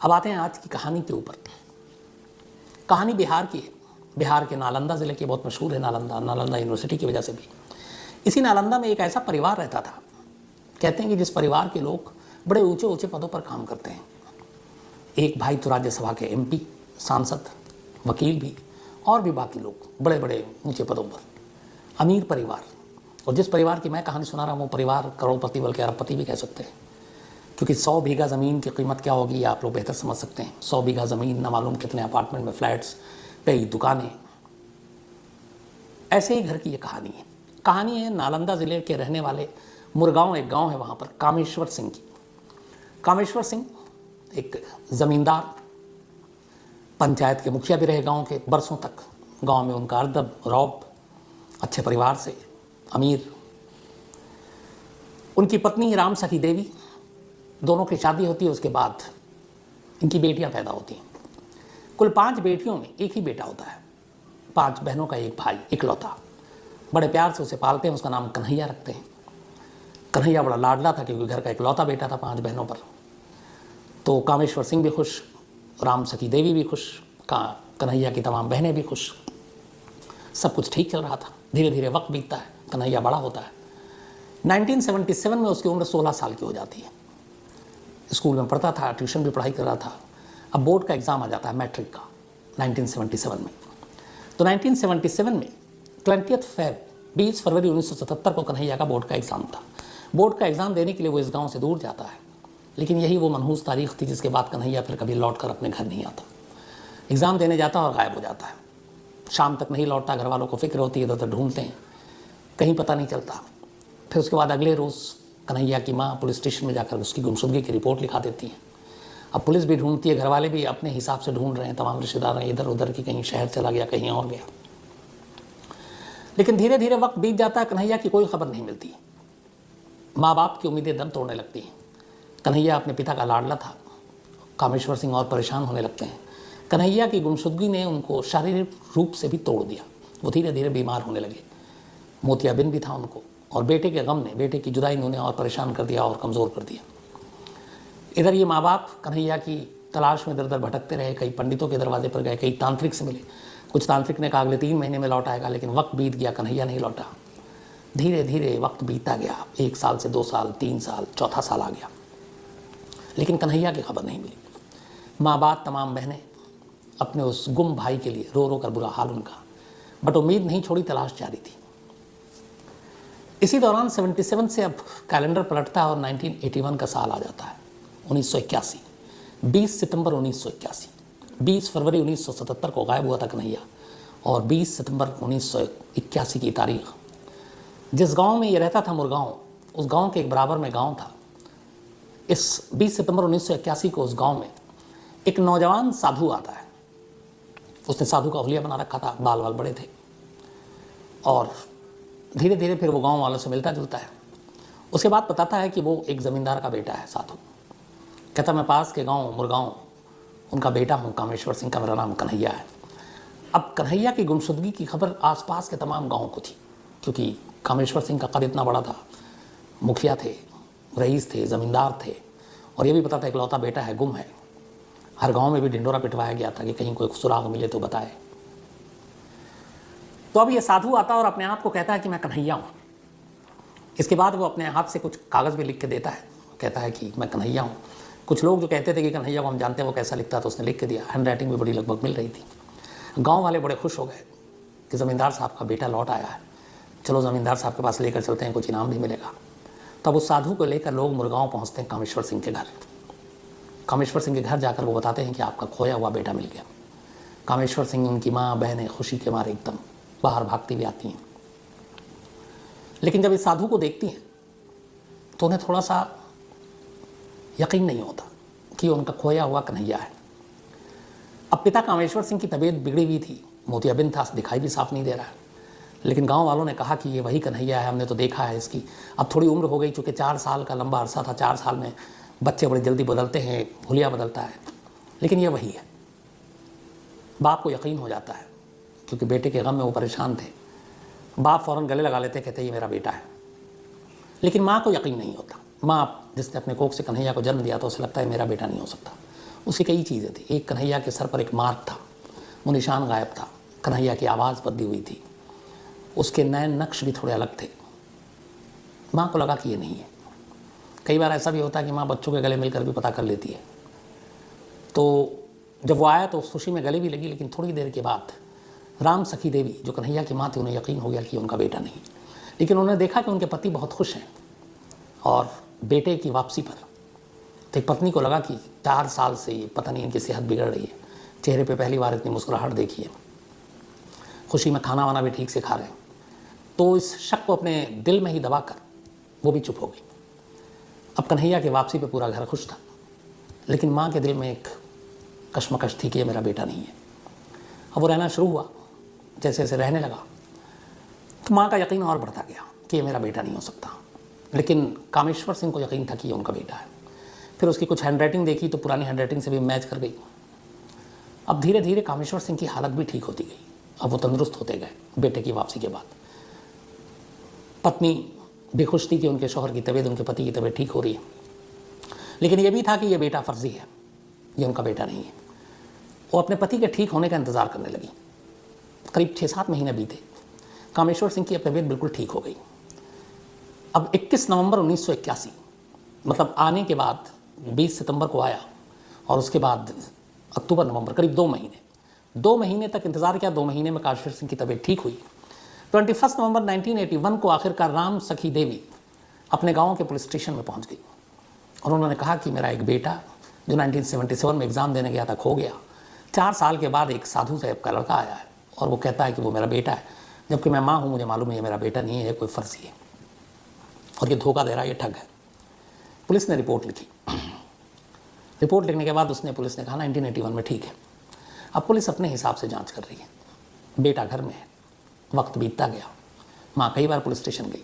अब आते हैं आज की कहानी के ऊपर। कहानी बिहार की है, बिहार के नालंदा ज़िले की, बहुत मशहूर है नालंदा यूनिवर्सिटी की वजह से भी। इसी नालंदा में एक ऐसा परिवार रहता था, कहते हैं कि जिस परिवार के लोग बड़े ऊंचे ऊंचे पदों पर काम करते हैं। एक भाई तो राज्यसभा के MP, सांसद, वकील भी, और भी बाकी लोग बड़े बड़े ऊंचे पदों पर। अमीर परिवार। और जिस परिवार की मैं कहानी सुना रहा हूँ वो परिवार करोड़पति बल्कि अरबपति भी कह सकते हैं, क्योंकि 100 बीघा ज़मीन की कीमत क्या होगी ये आप लोग बेहतर समझ सकते हैं। 100 बीघा ज़मीन, ना मालूम कितने अपार्टमेंट में फ्लैट्स, कई दुकानें। ऐसे ही घर की ये कहानी है। कहानी है नालंदा ज़िले के रहने वाले मुरगांव, एक गांव है वहाँ पर, कामेश्वर सिंह की। कामेश्वर सिंह एक ज़मींदार, पंचायत के मुखिया भी रहे गांव के बरसों तक। गांव में उनका अरदब रौब, अच्छे परिवार से, अमीर। उनकी पत्नी राम सखी देवी, दोनों की शादी होती है। उसके बाद इनकी बेटियां पैदा होती हैं। कुल 5 बेटियों में एक ही बेटा होता है। 5 बहनों का एक भाई, इकलौता। बड़े प्यार से उसे पालते हैं, उसका नाम कन्हैया रखते हैं। कन्हैया बड़ा लाडला था क्योंकि घर का इकलौता बेटा था 5 बहनों पर। तो कामेश्वर सिंह भी खुश, राम सखी देवी भी खुश, कन्हैया की तमाम बहनें भी खुश। सब कुछ ठीक चल रहा था। धीरे धीरे वक्त बीतता है, कन्हैया बड़ा होता है। 1977 में उसकी उम्र 16 साल की हो जाती है। स्कूल में पढ़ता था, ट्यूशन भी पढ़ाई कर रहा था। अब बोर्ड का एग्ज़ाम आ जाता है, मैट्रिक का, 1977 में। तो 1977 में 20 फरवरी 1977 को कन्हैया का बोर्ड का एग्ज़ाम था। बोर्ड का एग्ज़ाम देने के लिए वो इस गांव से दूर जाता है, लेकिन यही वो मनहूस तारीख थी जिसके बाद कन्हैया फिर कभी लौट कर अपने घर नहीं आता। एग्ज़ाम देने जाता और गायब हो जाता है। शाम तक नहीं लौटता, घर वालों को फिक्र होती है, इधर ढूंढते हैं, कहीं पता नहीं चलता। फिर उसके बाद अगले रोज़ कन्हैया की माँ पुलिस स्टेशन में जाकर उसकी गुमशुदगी की रिपोर्ट लिखा देती है। अब पुलिस भी ढूंढती है, घर वाले भी अपने हिसाब से ढूंढ रहे हैं, तमाम रिश्तेदार हैं इधर उधर की, कहीं शहर चला गया, कहीं और गया। लेकिन धीरे धीरे वक्त बीत जाता है, कन्हैया की कोई खबर नहीं मिलती। माँ बाप की उम्मीदें दम तोड़ने लगती हैं। कन्हैया अपने पिता का लाडला था। कामेश्वर सिंह और परेशान होने लगते हैं। कन्हैया की गुमशुदगी ने उनको शारीरिक रूप से भी तोड़ दिया। वो धीरे धीरे बीमार होने लगे। मोतियाबिंद भी था उनको, और बेटे के गम ने, बेटे की जुदाई ने उन्हें और परेशान कर दिया और कमज़ोर कर दिया। इधर ये माँ बाप कन्हैया की तलाश में दर दर भटकते रहे। कई पंडितों के दरवाजे पर गए, कई तांत्रिक से मिले। कुछ तांत्रिक ने कहा अगले 3 महीने में लौट आएगा, लेकिन वक्त बीत गया, कन्हैया नहीं लौटा। धीरे धीरे वक्त बीतता गया, 1 साल से 2 साल, 3 साल, चौथा साल आ गया, लेकिन कन्हैया की खबर नहीं मिली। माँ बाप, तमाम बहनें अपने उस गुम भाई के लिए रो रो कर, बुरा हाल उनका, बट उम्मीद नहीं छोड़ी, तलाश जारी थी। इसी दौरान 77 से अब कैलेंडर पलटता है और 1981 का साल आ जाता है, 1981। 20 सितंबर 1981। 20 फरवरी 1977 को गायब हुआ था कन्हैया, और 20 सितंबर 1981 की तारीख, जिस गांव में ये रहता था, मुरगांव, उस गांव के एक बराबर में गांव था। इस 20 सितंबर 1981 को उस गांव में एक नौजवान साधु आता है। उसने साधु का हुलिया बना रखा था, बाल बाल बड़े थे, और धीरे धीरे फिर वो गांव वालों से मिलता जुलता है। उसके बाद बताता है कि वो एक ज़मींदार का बेटा है साधु। कहता मैं पास के गांव मुरगांव उनका बेटा हूँ, कामेश्वर सिंह का मेरा नाम कन्हैया है। अब कन्हैया की गुमशुदगी की खबर आसपास के तमाम गाँव को थी, क्योंकि कामेश्वर सिंह का कद इतना बड़ा था, मुखिया थे, रईस थे, ज़मींदार थे, और ये भी पता था इकलौता बेटा है, गुम है। हर गांव में भी ढिंडोरा पिटवाया गया था कि कहीं कोई सुराग मिले तो बताए। तो अब ये साधु आता और अपने आप को कहता है कि मैं कन्हैया हूँ। इसके बाद वो अपने हाथ से कुछ कागज़ भी लिख के देता है, कहता है कि मैं कन्हैया हूँ। कुछ लोग जो कहते थे कि कन्हैया को हम जानते हैं वो कैसा लिखता, तो उसने लिख के दिया। हैंड राइटिंग भी बड़ी लगभग मिल रही थी। गाँव वाले बड़े खुश हो गए कि ज़मींदार साहब का बेटा लौट आया है, चलो ज़मींदार साहब के पास लेकर चलते हैं, कुछ इनाम भी मिलेगा। तब उस साधु को लेकर लोग मुरगांव पहुँचते हैं कामेश्वर सिंह के घर। कामेश्वर सिंह के घर जाकर वो बताते हैं कि आपका खोया हुआ बेटा मिल गया। कामेश्वर सिंह, उनकी माँ, बहनें खुशी के मारे एकदम बाहर भागती भी आती हैं। लेकिन जब इस साधु को देखती हैं तो उन्हें थोड़ा सा यकीन नहीं होता कि उनका खोया हुआ कन्हैया है। अब पिता कामेश्वर सिंह की तबीयत बिगड़ी हुई थी, मोतियाबिंद था, दिखाई भी साफ नहीं दे रहा है, लेकिन गांव वालों ने कहा कि ये वही कन्हैया है, हमने तो देखा है इसकी। अब थोड़ी उम्र हो गई, चूँकि 4 साल का लंबा अरसा था, 4 साल में बच्चे बड़े जल्दी बदलते हैं, हुलिया बदलता है, लेकिन ये वही है। बाप को यकीन हो जाता है, क्योंकि बेटे के गम में वो परेशान थे। बाप फ़ौरन गले लगा लेते, कहते ये मेरा बेटा है। लेकिन माँ को यकीन नहीं होता। माँ जिसने अपने कोख से कन्हैया को जन्म दिया था, उसे लगता है मेरा बेटा नहीं हो सकता। उसकी कई चीज़ें थी। एक, कन्हैया के सर पर एक मार्क था, वो निशान गायब था। कन्हैया की आवाज़ बदली हुई थी, उसके नैन नक्श भी थोड़े अलग थे। माँ को लगा कि ये नहीं है। कई बार ऐसा भी होता है कि माँ बच्चों के गले मिलकर भी पता कर लेती है। तो जब वो आया तो उस खुशी में गले भी लगी, लेकिन थोड़ी देर के बाद राम सखी देवी जो कन्हैया की माँ थी, उन्हें यकीन हो गया कि उनका बेटा नहीं। लेकिन उन्होंने देखा कि उनके पति बहुत खुश हैं और बेटे की वापसी पर तो एक पत्नी को लगा कि 4 साल से ये पता नहीं इनकी सेहत बिगड़ रही है, चेहरे पे पहली बार इतनी मुस्कुराहट देखी है, खुशी में खाना वाना भी ठीक से खा रहे हैं। तो इस शक को अपने दिल में ही दबाकर वो भी चुप हो गई। अब कन्हैया की वापसी पे पूरा घर खुश था, लेकिन माँ के दिल में एक कश्मकश थी कि ये मेरा बेटा नहीं है। अब वो रहना शुरू हुआ, जैसे जैसे रहने लगा तो माँ का यकीन और बढ़ता गया कि ये मेरा बेटा नहीं हो सकता। लेकिन कामेश्वर सिंह को यकीन था कि ये उनका बेटा है। फिर उसकी कुछ हैंडराइटिंग देखी तो पुरानी हैंडराइटिंग से भी मैच कर गई। अब धीरे धीरे कामेश्वर सिंह की हालत भी ठीक होती गई। अब वो तंदुरुस्त होते गए बेटे की वापसी के बाद। पत्नी भी खुश थी कि उनके शौहर की तबीयत, उनके पति की तबीयत ठीक हो रही है। लेकिन ये भी था कि ये बेटा फर्जी है, ये उनका बेटा नहीं है। वो अपने पति के ठीक होने का इंतज़ार करने लगी। करीब 6-7 महीने बीते, कामेश्वर सिंह की तबीयत बिल्कुल ठीक हो गई। अब 21 नवंबर 1981, मतलब आने के बाद 20 सितंबर को आया और उसके बाद अक्टूबर नवंबर, करीब 2 महीने तक इंतज़ार किया। 2 महीने में कामेश्वर सिंह की तबीयत ठीक हुई। 21 नवंबर 1981 को आखिरकार राम सखी देवी अपने गांव के पुलिस स्टेशन में पहुंच गई और उन्होंने कहा कि मेरा एक बेटा जो 1977 में एग्ज़ाम देने गया था खो गया। 4 साल के बाद एक साधु साहब का लड़का आया है और वो कहता है कि वो मेरा बेटा है, जबकि मैं माँ हूँ, मुझे मालूम है ये मेरा बेटा नहीं है, ये कोई फर्जी है और ये धोखा दे रहा है, ये ठग है। पुलिस ने रिपोर्ट लिखी। रिपोर्ट लिखने के बाद पुलिस ने कहा 1981 में ठीक है। अब पुलिस अपने हिसाब से जांच कर रही है। बेटा घर में है। वक्त बीतता गया, माँ कई बार पुलिस स्टेशन गई।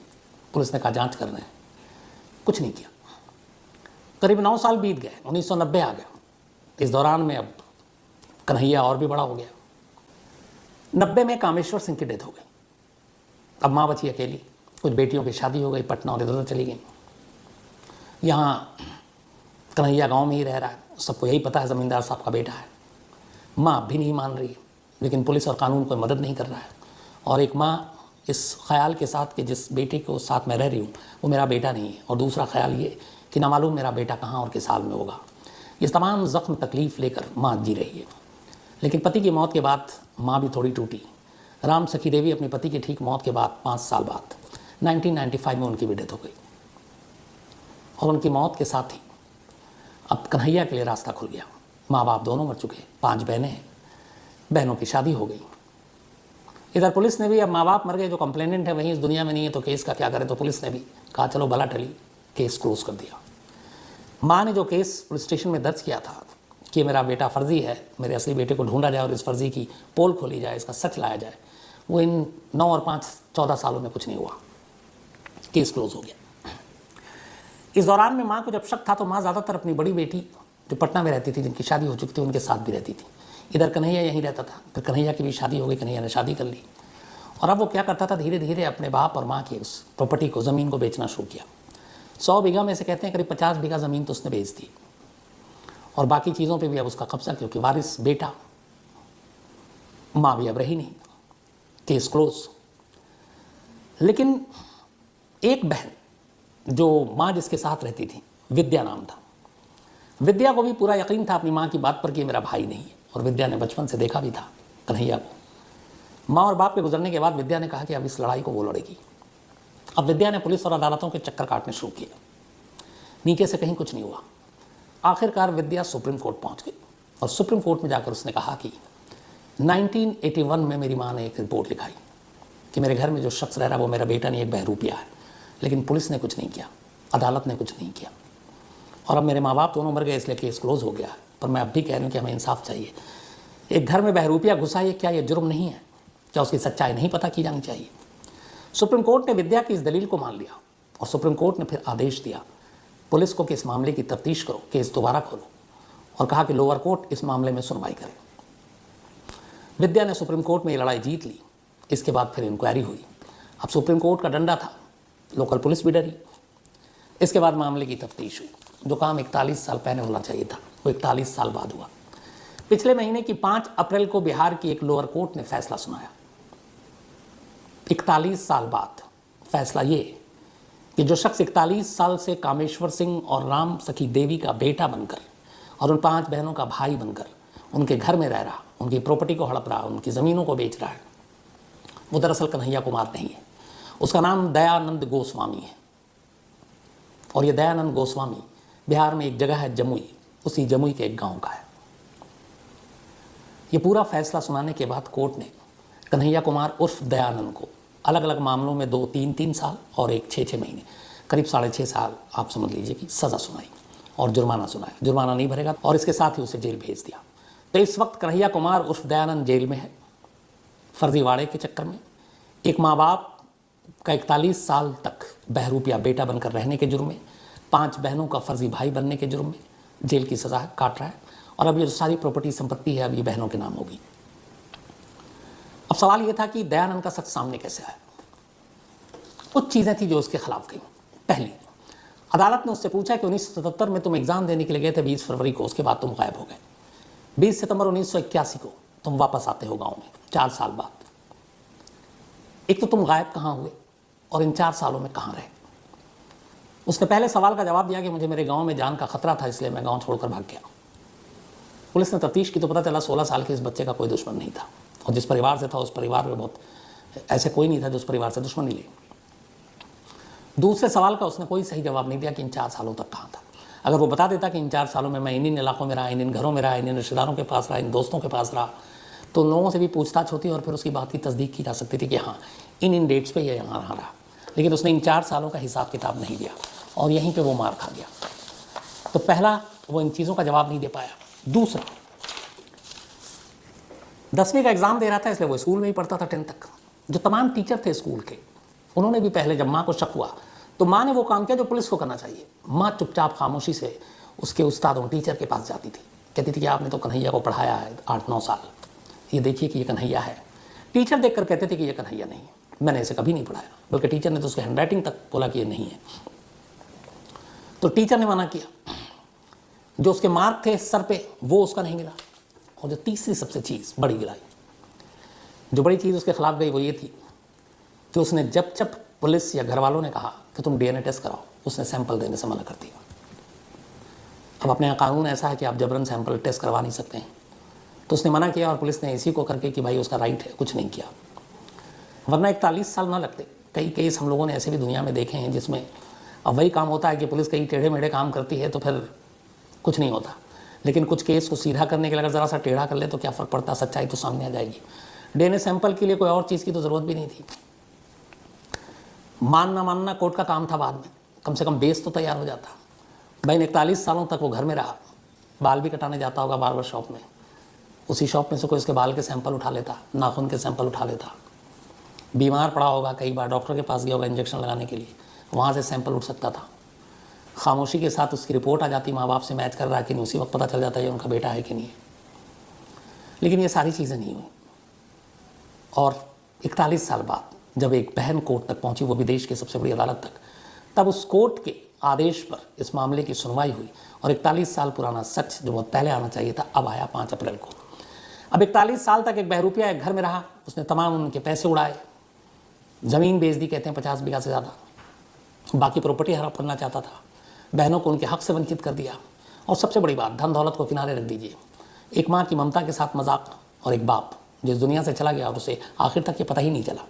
पुलिस ने कहा जांच कर रहे हैं, कुछ नहीं किया। करीब 9 साल बीत गए, 1990 आ गया। इस दौरान में अब कन्हैया और भी बड़ा हो गया। 90 में कामेश्वर सिंह की डेथ हो गई। अब माँ बची अकेली। कुछ बेटियों की शादी हो गई, पटना और इधर चली गई। यहाँ कन्हैया गांव में ही रह रहा है, सबको यही पता है ज़मींदार साहब का बेटा है। माँ भी नहीं मान रही है, लेकिन पुलिस और कानून कोई मदद नहीं कर रहा है। और एक माँ इस ख्याल के साथ कि जिस बेटे को साथ में रह रही हूँ वो मेरा बेटा नहीं है, और दूसरा ख्याल ये कि ना मालूम मेरा बेटा कहाँ और किस हाल में होगा। ये तमाम ज़ख्म तकलीफ़ लेकर माँ जी रही है। लेकिन पति की मौत के बाद माँ भी थोड़ी टूटी। राम सखी देवी अपने पति की ठीक मौत के बाद 5 साल बाद 1995 में उनकी भी डेथ हो गई। और उनकी मौत के साथ ही अब कन्हैया के लिए रास्ता खुल गया। माँ बाप दोनों मर चुके, 5 बहनें हैं, बहनों की शादी हो गई। इधर पुलिस ने भी, अब माँ बाप मर गए, जो कंप्लेनेंट है वहीं इस दुनिया में नहीं है तो केस का क्या करें, तो पुलिस ने भी कहा चलो भला टली, केस क्लोज कर दिया। माँ ने जो केस पुलिस स्टेशन में दर्ज किया था कि मेरा बेटा फर्जी है, मेरे असली बेटे को ढूंढा जाए और इस फर्जी की पोल खोली जाए, इसका सच लाया जाए, वो इन 9 और 5 14 सालों में कुछ नहीं हुआ। केस क्लोज हो गया। इस दौरान में माँ को जब शक था तो माँ ज़्यादातर अपनी बड़ी बेटी जो पटना में रहती थी, जिनकी शादी हो चुकी थी, उनके साथ भी रहती थी। इधर कन्हैया यहीं रहता था। फिर कन्हैया की भी शादी हो गई, कन्हैया ने शादी कर ली। और अब वो क्या करता था, धीरे धीरे अपने बाप और माँ की उस प्रॉपर्टी को, ज़मीन को बेचना शुरू किया। 100 बीघा में से कहते हैं करीब 50 बीघा ज़मीन तो उसने बेच दी, और बाकी चीज़ों पे भी अब उसका कब्जा, क्योंकि वारिस बेटा, माँ भी अब रही नहीं। Case close. लेकिन एक बहन जो माँ जिसके साथ रहती थी, विद्या नाम था, विद्या को भी पूरा यकीन था अपनी माँ की बात पर कि मेरा भाई नहीं है, और विद्या ने बचपन से देखा भी था कन्हैया को। माँ और बाप के गुजरने के बाद विद्या ने कहा कि अब इस लड़ाई को वो लड़ेगी। अब विद्या ने पुलिस और अदालतों के चक्कर काटने शुरू किए। नीचे से कहीं कुछ नहीं हुआ। आखिरकार विद्या सुप्रीम कोर्ट पहुंच गई, और सुप्रीम कोर्ट में जाकर उसने कहा कि 1981 में मेरी माँ ने एक रिपोर्ट लिखाई कि मेरे घर में जो शख्स रह रहा है वो मेरा बेटा नहीं, एक बहरूपिया है। लेकिन पुलिस ने कुछ नहीं किया, अदालत ने कुछ नहीं किया, और अब मेरे माँ बाप दोनों मर गए, इसलिए केस क्लोज हो गया। पर मैं अब भी कह रही हूँ कि हमें इंसाफ चाहिए। एक घर में बहरूपिया घुसा, ये क्या ये जुर्म नहीं है? क्या उसकी सच्चाई नहीं पता की जानी चाहिए? सुप्रीम कोर्ट ने विद्या की इस दलील को मान लिया, और सुप्रीम कोर्ट ने फिर आदेश दिया पुलिस को कि इस मामले की तफ्तीश करो, केस दोबारा खोलो, और कहा कि लोअर कोर्ट इस मामले में सुनवाई करे। विद्या ने सुप्रीम कोर्ट में ये लड़ाई जीत ली। इसके बाद फिर इंक्वायरी हुई। अब सुप्रीम कोर्ट का डंडा था, लोकल पुलिस भी डरी। इसके बाद मामले की तफ्तीश हुई। जो काम 41 साल पहले होना चाहिए था वो 41 साल बाद हुआ। पिछले महीने की 5 अप्रैल को बिहार की एक लोअर कोर्ट ने फैसला सुनाया, 41 साल बाद फैसला ये कि जो शख्स 41 साल से कामेश्वर सिंह और राम सखी देवी का बेटा बनकर और उन 5 बहनों का भाई बनकर उनके घर में रह रहा, उनकी प्रॉपर्टी को हड़प रहा, उनकी ज़मीनों को बेच रहा है, वो दरअसल कन्हैया कुमार नहीं है। उसका नाम दयानंद गोस्वामी है। और ये दयानंद गोस्वामी बिहार में एक जगह है जमुई, उसी जमुई के एक गांव का है। ये पूरा फैसला सुनाने के बाद कोर्ट ने कन्हैया कुमार उर्फ दयानंद को अलग अलग मामलों में 2-3 साल और एक 6 महीने, करीब 6.5 साल आप समझ लीजिए कि सज़ा सुनाई और जुर्माना सुनाया। जुर्माना नहीं भरेगा और इसके साथ ही उसे जेल भेज दिया। तो इस वक्त कन्हैया कुमार उर्फ दयानंद जेल में है, फर्जीवाड़े के चक्कर में। एक माँ बाप का 41 साल तक बहरूपिया बेटा बनकर रहने के जुर्म में, 5 बहनों का फर्जी भाई बनने के जुर्म में जेल की सज़ा काट रहा है। और अब ये जो सारी प्रॉपर्टी संपत्ति है अब ये बहनों के नाम होगी। अब सवाल ये था कि दयानंद का सच सामने कैसे आया। कुछ चीज़ें थी जो उसके खिलाफ गई। पहली, अदालत ने उससे पूछा कि 1977 में तुम एग्ज़ाम देने के लिए गए थे 20 फरवरी को, उसके बाद तुम गायब हो गए। 20 सितंबर 1981 को तुम वापस आते हो गाँव में 4 साल बाद। एक तो तुम गायब कहाँ हुए और इन 4 सालों में कहाँ रहे। उसने पहले सवाल का जवाब दिया कि मुझे मेरे गांव में जान का खतरा था, इसलिए मैं गांव छोड़कर भाग गया। पुलिस ने तफ्तीश की तो पता चला 16 साल के इस बच्चे का कोई दुश्मन नहीं था, और जिस परिवार से था उस परिवार में बहुत ऐसे कोई नहीं था जो उस परिवार से दुश्मनी ले। दूसरे सवाल का उसने कोई सही जवाब नहीं दिया कि इन 4 सालों तक कहाँ था। अगर वो बता देता कि इन 4 सालों में मैं इन इलाकों में रहा, इन घरों में रहा, इन रिश्तेदारों के पास रहा, इन दोस्तों के पास रहा, तो लोगों से भी पूछताछ होती और फिर उसकी बात की तस्दीक की जा सकती थी कि हाँ इन डेट्स पे ये यहाँ रहा। लेकिन उसने इन 4 सालों का हिसाब किताब नहीं दिया और यहीं पे वो मार खा गया। तो पहला, वो इन चीज़ों का जवाब नहीं दे पाया। दूसरा, 10वीं का एग्ज़ाम दे रहा था, इसलिए वो स्कूल में ही पढ़ता था 10 तक। जो तमाम टीचर थे स्कूल के, उन्होंने भी पहले जब माँ को शक हुआ तो माँ ने वो काम किया जो पुलिस को करना चाहिए। माँ चुपचाप खामोशी से उसके उस्तादों टीचर के पास जाती थी, कहती थी कि आपने तो कन्हैया को पढ़ाया है 8-9 साल, ये देखिए कि ये कन्हैया है। टीचर देखकर कहते थे कि ये कन्हैया नहीं है, मैंने इसे कभी नहीं पढ़ाया, बल्कि टीचर ने तो उसके हैंडराइटिंग तक बोला कि ये नहीं है। तो टीचर ने मना किया। जो उसके मार्क थे सर पे वो उसका नहीं मिला। और जो तीसरी सबसे चीज़ बड़ी गिलाई, जो बड़ी चीज़ उसके खिलाफ गई वो ये थी कि उसने जब पुलिस या घर वालों ने कहा कि तुम DNA टेस्ट कराओ, उसने सैंपल देने से मना कर दिया। अब अपने यहाँ कानून ऐसा है कि आप जबरन सैंपल टेस्ट करवा नहीं सकते हैं, तो उसने मना किया और पुलिस ने इसी को करके कि भाई उसका राइट है, कुछ नहीं किया। वरना 41 साल ना लगते। कई केस हम लोगों ने ऐसे भी दुनिया में देखे हैं जिसमें अब वही काम होता है कि पुलिस कई टेढ़े मेढ़े काम करती है तो फिर कुछ नहीं होता, लेकिन कुछ केस को सीधा करने के लिए अगर ज़रा सा टेढ़ा कर ले तो क्या फ़र्क पड़ता, सच्चाई तो सामने आ जाएगी। DNA सैंपल के लिए कोई और चीज़ की तो ज़रूरत भी नहीं थी। मानना मानना कोर्ट का काम था बाद में, कम से कम बेस तो तैयार हो जाता। भाई 41 सालों तक वो घर में रहा, बाल भी कटाने जाता होगा बार्बर शॉप में, उसी शॉप में से कोई उसके बाल के सैंपल उठा लेता, नाखून के सैंपल उठा लेता। बीमार पड़ा होगा, कई बार डॉक्टर के पास गया होगा इंजेक्शन लगाने के लिए, वहाँ से सैंपल उठ सकता था। खामोशी के साथ उसकी रिपोर्ट आ जाती, माँ बाप से मैच कर रहा है कि नहीं, उसी वक्त पता चल जाता है उनका बेटा है कि नहीं है। लेकिन ये सारी चीज़ें नहीं हुई। और 41 साल बाद जब एक बहन कोर्ट तक पहुंची, वो भी देश की सबसे बड़ी अदालत तक, तब उस कोर्ट के आदेश पर इस मामले की सुनवाई हुई और 41 साल पुराना सच जो बहुत पहले आना चाहिए था अब आया 5 अप्रैल को। अब 41 साल तक एक बहरूपिया एक घर में रहा, उसने तमाम उनके पैसे उड़ाए, ज़मीन बेच दी, कहते हैं 50 बीघा से ज़्यादा, बाकी प्रॉपर्टी हड़प करना चाहता था, बहनों को उनके हक से वंचित कर दिया। और सबसे बड़ी बात, धन दौलत को किनारे रख दीजिए, एक माँ की ममता के साथ मजाक, और एक बाप जो इस दुनिया से चला गया और उसे आखिर तक ये पता ही नहीं चला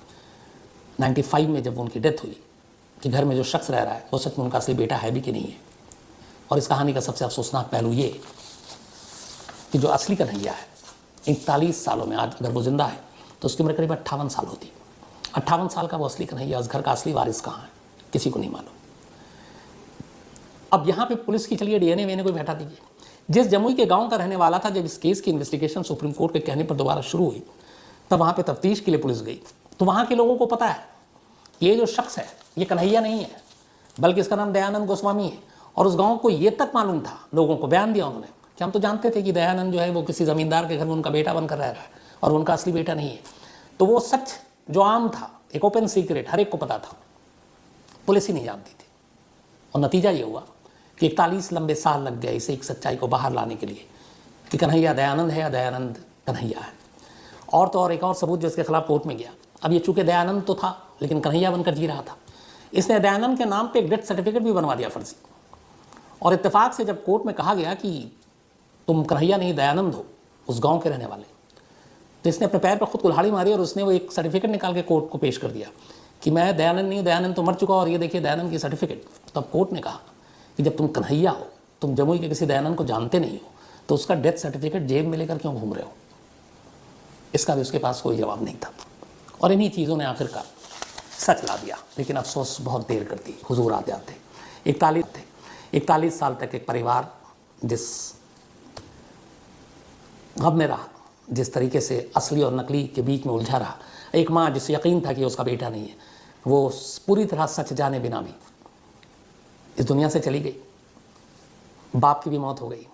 95 में जब उनकी डेथ हुई कि घर में जो शख्स रह रहा है वो सच में उनका असली बेटा है भी कि नहीं है। और इस कहानी का सबसे अफसोसनाक पहलू ये कि जो असली कन्हैया है 41 सालों में, आज अगर वो जिंदा है तो उसकी उम्र करीब 58 साल होती। 58 साल का वो असली कन्हैया, उस घर का असली वारिस कहाँ है किसी को नहीं मालूम। अब यहाँ पे पुलिस की चलिए DNA वेने को भी हटा दीजिए। जिस जमुई के गांव का रहने वाला था, जब इस केस की इन्वेस्टिगेशन सुप्रीम कोर्ट के कहने पर दोबारा शुरू हुई तब वहाँ पे तफ्तीश के लिए पुलिस गई, तो वहाँ के लोगों को पता है ये जो शख्स है ये कन्हैया नहीं है, बल्कि इसका नाम दयानंद गोस्वामी है। और उस गाँव को ये तक मालूम था, लोगों को बयान दिया उन्होंने कि हम तो जानते थे कि दयानंद जो है वो किसी ज़मींदार के घर में उनका बेटा बनकर रह रहा है और उनका असली बेटा नहीं है। तो वो सच जो आम था, एक ओपन सीक्रेट, हर एक को पता था, पुलिस ही नहीं जानती थी। और नतीजा ये हुआ कि 41 लंबे साल लग गए इसे एक सच्चाई को बाहर लाने के लिए कि कन्हैया दयानंद है या दयानंद कन्हैया है। और तो और एक और सबूत जो इसके खिलाफ कोर्ट में गया। अब ये चूंकि दयानंद तो था लेकिन कन्हैया बनकर जी रहा था, इसने दयानंद के नाम पे एक डेथ सर्टिफिकेट भी बनवा दिया फर्जी। और इत्तेफाक से जब कोर्ट में कहा गया कि तुम कन्हैया नहीं दयानंद हो, उस गांव के रहने वाले, तो इसने अपने पैर पर खुद कुल्हाड़ी मारी और उसने वो एक सर्टिफिकेट निकाल के कोर्ट को पेश कर दिया कि मैं दयानंद नहीं, दयानंद तो मर चुका और ये देखिए दयानंद की सर्टिफिकेट। तब कोर्ट ने कहा कि जब तुम कन्हैया हो, तुम जमुई के किसी दयानंद को जानते नहीं हो, तो उसका डेथ सर्टिफिकेट जेब में लेकर क्यों घूम रहे हो? इसका भी उसके पास कोई जवाब नहीं था। और इन्हीं चीज़ों ने आखिरकार सच ला दिया, लेकिन अफसोस बहुत देर कर दी। हुजूर आते आते 41 साल तक एक परिवार जिस गम में रहा, जिस तरीके से असली और नकली के बीच में उलझा रहा, एक माँ जिसे यकीन था कि उसका बेटा नहीं है, वो पूरी तरह सच जाने बिना भी इस दुनिया से चली गई। बाप की भी मौत हो गई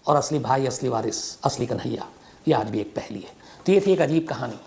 और असली भाई, असली वारिस, असली कन्हैया, ये आज भी एक पहेली है। तो ये थी एक अजीब कहानी।